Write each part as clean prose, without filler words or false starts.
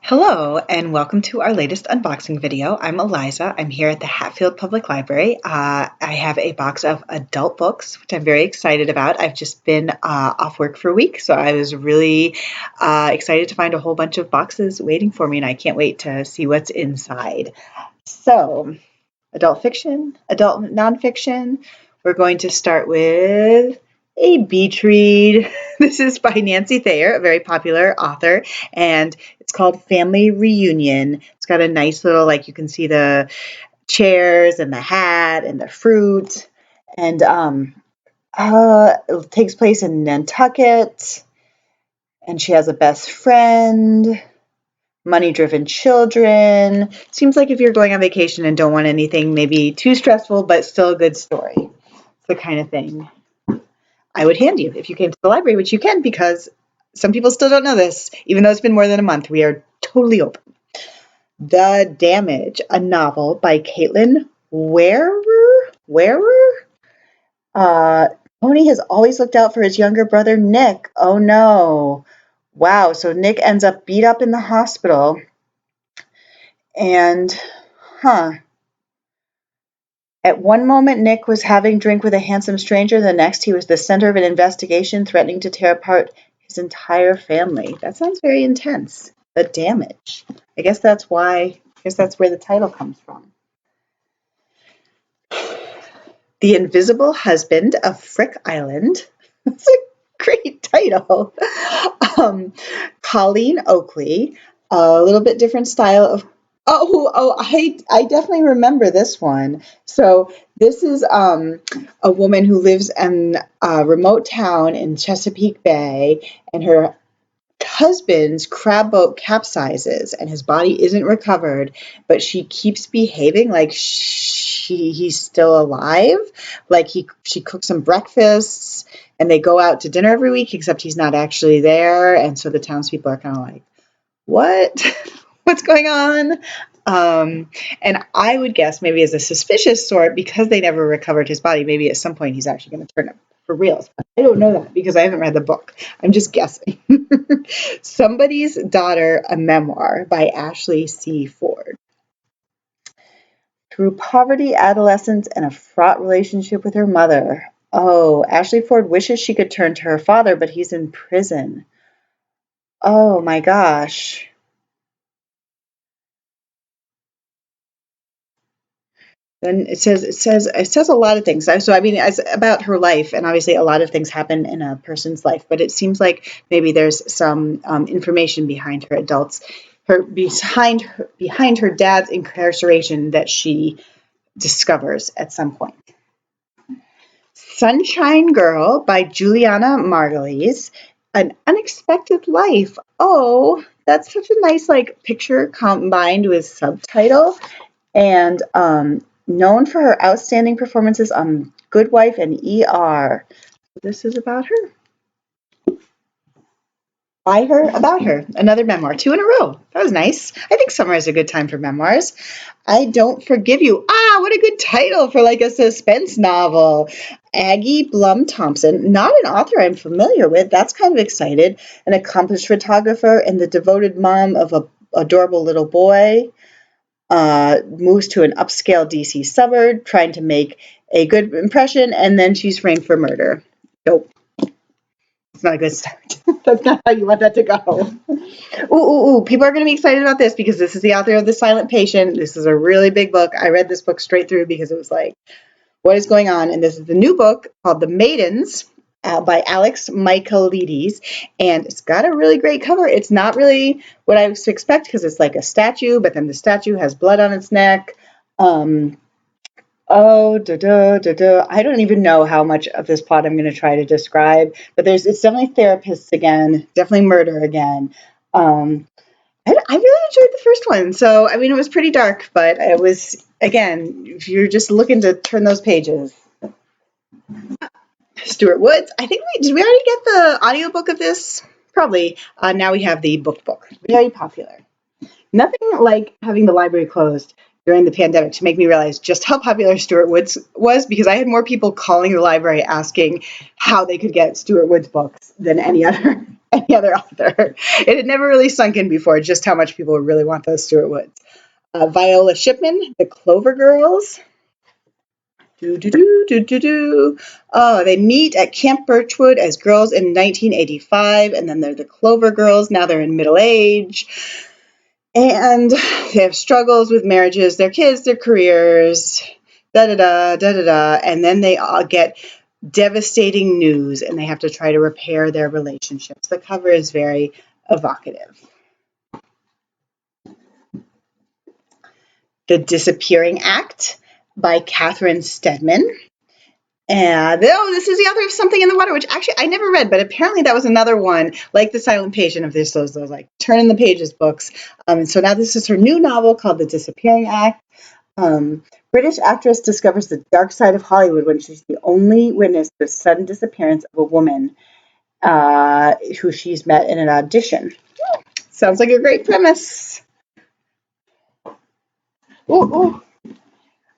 Hello and welcome to our latest unboxing video. I'm Eliza. I'm here at the Hatfield Public Library. I have a box of adult books, which I'm very excited about. I've just been off work for a week, so I was really excited to find a whole bunch of boxes waiting for me, and I can't wait to see what's inside. So, adult fiction, adult nonfiction. We're going to start with a beach read. This is by Nancy Thayer, a very popular author, and it's called Family Reunion. It's got a nice little, you can see the chairs and the hat and the fruit, and it takes place in Nantucket, and she has a best friend, money-driven children. Seems like if you're going on vacation and don't want anything maybe too stressful, but still a good story. It's the kind of thing I would hand you if you came to the library, which you can because some people still don't know this. Even though it's been more than a month, we are totally open. The Damage, a novel by Caitlin Wearer. Tony has always looked out for his younger brother, Nick. Oh no. Wow, so Nick ends up beat up in the hospital. And, At one moment, Nick was having drink with a handsome stranger. The next, he was the center of an investigation threatening to tear apart his entire family. That sounds very intense. The Damage. I guess that's where the title comes from. The Invisible Husband of Frick Island. That's a great title. Colleen Oakley. A little bit different style of I definitely remember this one. So this is a woman who lives in a remote town in Chesapeake Bay, and her husband's crab boat capsizes and his body isn't recovered, but she keeps behaving like he's still alive. She cooks some breakfasts and they go out to dinner every week, except he's not actually there. And so the townspeople are kind of like, what? What's going on? And I would guess maybe as a suspicious sort, because they never recovered his body, maybe at some point he's actually going to turn up for reals. But I don't know that because I haven't read the book. I'm just guessing. Somebody's Daughter, a Memoir by Ashley C. Ford. Through poverty, adolescence, and a fraught relationship with her mother. Oh, Ashley Ford wishes she could turn to her father, but he's in prison. Oh my gosh. Then it says a lot of things. So I mean, it's about her life, and obviously a lot of things happen in a person's life. But it seems like maybe there's some information behind behind her dad's incarceration that she discovers at some point. Sunshine Girl by Juliana Margulies. An Unexpected Life. Oh, that's such a nice picture combined with subtitle, and known for her outstanding performances on Good Wife and ER. This is about her. By her, about her. Another memoir. 2 in a row. That was nice. I think summer is a good time for memoirs. I Don't Forgive You. What a good title for a suspense novel. Aggie Blum Thompson, not an author I'm familiar with. That's kind of excited. An accomplished photographer and the devoted mom of an adorable little boy. Moves to an upscale DC suburb, trying to make a good impression, and then she's framed for murder. Nope. It's not a good start. That's not how you want that to go. Ooh. People are going to be excited about this because this is the author of The Silent Patient. This is a really big book. I read this book straight through because it was like, what is going on? And this is the new book called The Maidens by Alex Michaelides, and it's got a really great cover. It's not really what I was to expect because it's like a statue, but then the statue has blood on its neck. I don't even know how much of this plot I'm going to try to describe, but it's definitely therapists again, definitely murder again. I really enjoyed the first one. So, I mean, it was pretty dark, but it was, again, if you're just looking to turn those pages. Stuart Woods. I think did we already get the audiobook of this? Probably. Now we have the book. Very popular. Nothing like having the library closed during the pandemic to make me realize just how popular Stuart Woods was, because I had more people calling the library asking how they could get Stuart Woods books than any other any other author. It had never really sunk in before just how much people really want those Stuart Woods. Viola Shipman, The Clover Girls. Oh, they meet at Camp Birchwood as girls in 1985, and then they're the Clover Girls. Now they're in middle age. And they have struggles with marriages, their kids, their careers, da-da-da. And then they all get devastating news, and they have to try to repair their relationships. The cover is very evocative. The Disappearing Act by Catherine Stedman. And this is the author of Something in the Water, which actually I never read, but apparently that was another one, like The Silent Patient, of those like turn the pages books. And so now this is her new novel called The Disappearing Act. British actress discovers the dark side of Hollywood when she's the only witness to the sudden disappearance of a woman who she's met in an audition. Sounds like a great premise. Ooh.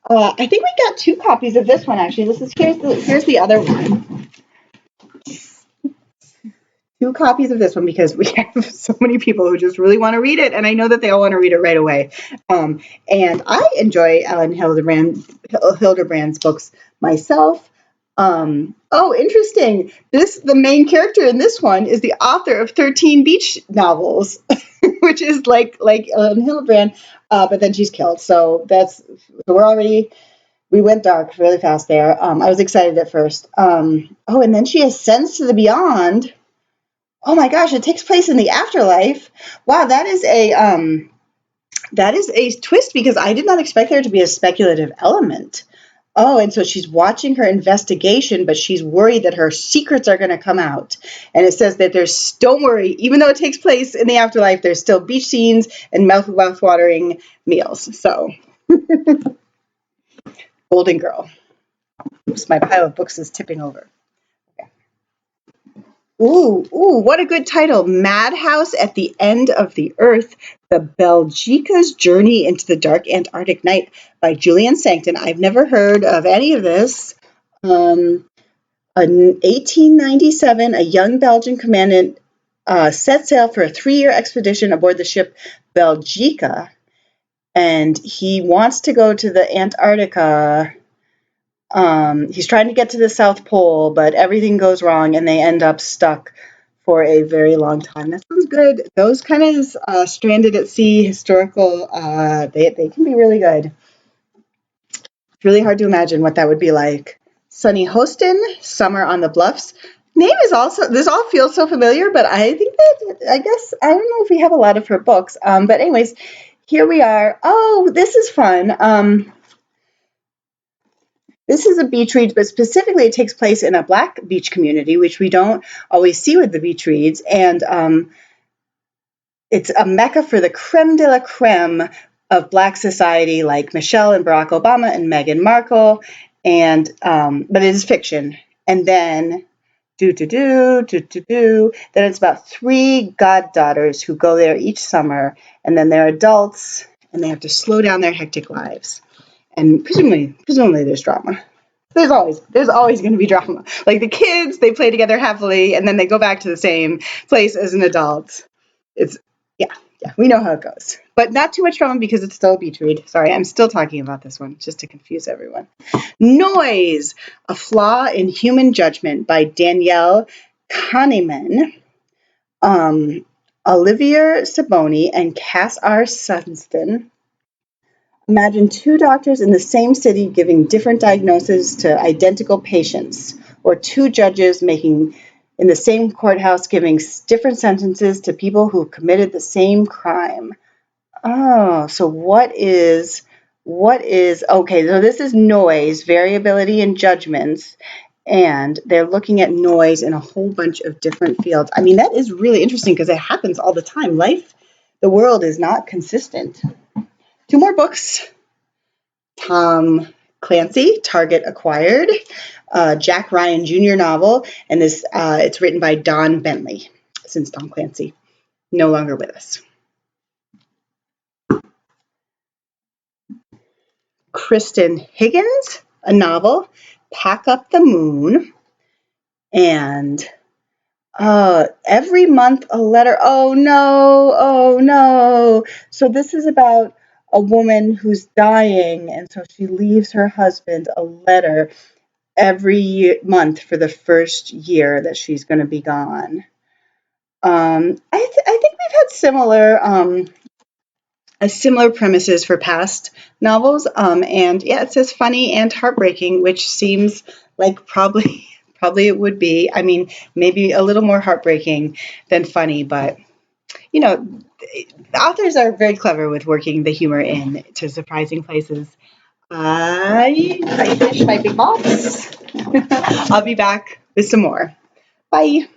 I think we got 2 copies of this one, actually. Here's the other one. 2 copies of this one because we have so many people who just really want to read it, and I know that they all want to read it right away. And I enjoy Ellen Hilderbrand's books myself. Oh, interesting. The main character in this one is the author of 13 beach novels, which is like Ellen Hilderbrand, but then she's killed. So we went dark really fast there. I was excited at first. And then she ascends to the beyond. Oh my gosh, it takes place in the afterlife. Wow, that is a twist because I did not expect there to be a speculative element. Oh, and so she's watching her investigation, but she's worried that her secrets are going to come out. And it says that don't worry, even though it takes place in the afterlife, there's still beach scenes and mouth-watering meals. So, Golden Girl. Oops, my pile of books is tipping over. Ooh, what a good title. Madhouse at the End of the Earth, The Belgicas Journey into the Dark Antarctic Night by Julian Sancton. I've never heard of any of this. In 1897, a young Belgian commandant set sail for a 3-year expedition aboard the ship Belgica, and he wants to go to the Antarctica. He's trying to get to the South Pole, but everything goes wrong, and they end up stuck for a very long time. That sounds good. Those kind of stranded at sea historical, they can be really good. It's really hard to imagine what that would be like. Sunny Hostin, Summer on the Bluffs. This all feels so familiar, but I guess, I don't know if we have a lot of her books. But anyways, here we are. Oh, this is fun. This is a beach read, but specifically it takes place in a Black beach community, which we don't always see with the beach reads. And it's a mecca for the creme de la creme of Black society, like Michelle and Barack Obama and Meghan Markle. And but it is fiction. And then then it's about 3 goddaughters who go there each summer, and then they're adults, and they have to slow down their hectic lives. And presumably there's drama. There's always going to be drama. Like the kids, they play together happily, and then they go back to the same place as an adult. Yeah, we know how it goes. But not too much drama because it's still a beach read. Sorry, I'm still talking about this one, just to confuse everyone. Noise, A Flaw in Human Judgment by Danielle Kahneman, Olivier Saboni, and Cass R. Sunston. Imagine 2 doctors in the same city giving different diagnoses to identical patients, or 2 judges in the same courthouse giving different sentences to people who committed the same crime. Oh, so okay, so this is noise, variability in judgments, and they're looking at noise in a whole bunch of different fields. I mean, that is really interesting because it happens all the time. The world is not consistent. 2 more books. Tom Clancy, Target acquired, Jack Ryan Jr. novel, and it's written by Don Bentley, since Tom Clancy no longer with us. Kristen Higgins, a novel, Pack Up the Moon, and Every month a letter. Oh no, oh no. So this is about a woman who's dying, and so she leaves her husband a letter every month for the first year that she's going to be gone. I think we've had similar premises for past novels. And yeah, it says funny and heartbreaking, which seems like probably it would be. I mean, maybe a little more heartbreaking than funny, but you know, the authors are very clever with working the humor in to surprising places. I finished my big box. I'll be back with some more. Bye.